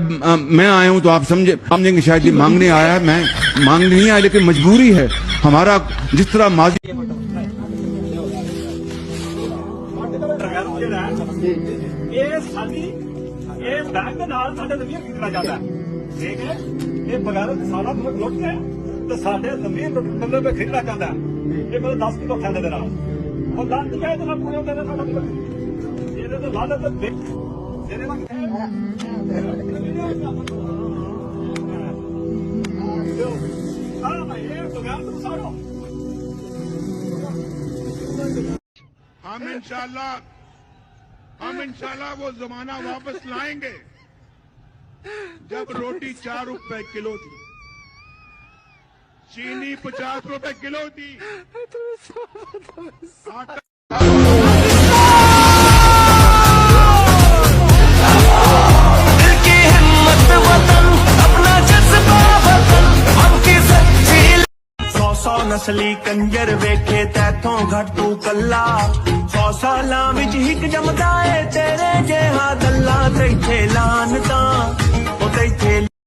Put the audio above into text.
मैं आया हूं तो आप समझेंगे शायद ये मांगने आया है। मैं मांगने नहीं आया, लेकिन मजबूरी है हमारा। जिस तरह माजी बैंक के नाल साडे ज़मीन खरीदना चाहता है, ठीक है। ये बगैर सारा मुल्क लुट के तो साडे ज़मीन मतलब पे खरीदना चाहता है। ये मतलब 10 किलो खाने दे रहा वो लाल जाए तो ना पूरे होते हैं साडा ये तो लाल तो तेरे ना हां भाई ये बगैर तो सारो हम इंशाल्लाह वो जमाना वापस लाएंगे जब रोटी 4 रुपए किलो थी, चीनी 50 रुपए किलो थी, आटा नस्ली कंजर वेखे तैथों घट तू कला 100 सालां विच हिक जमदा ए ते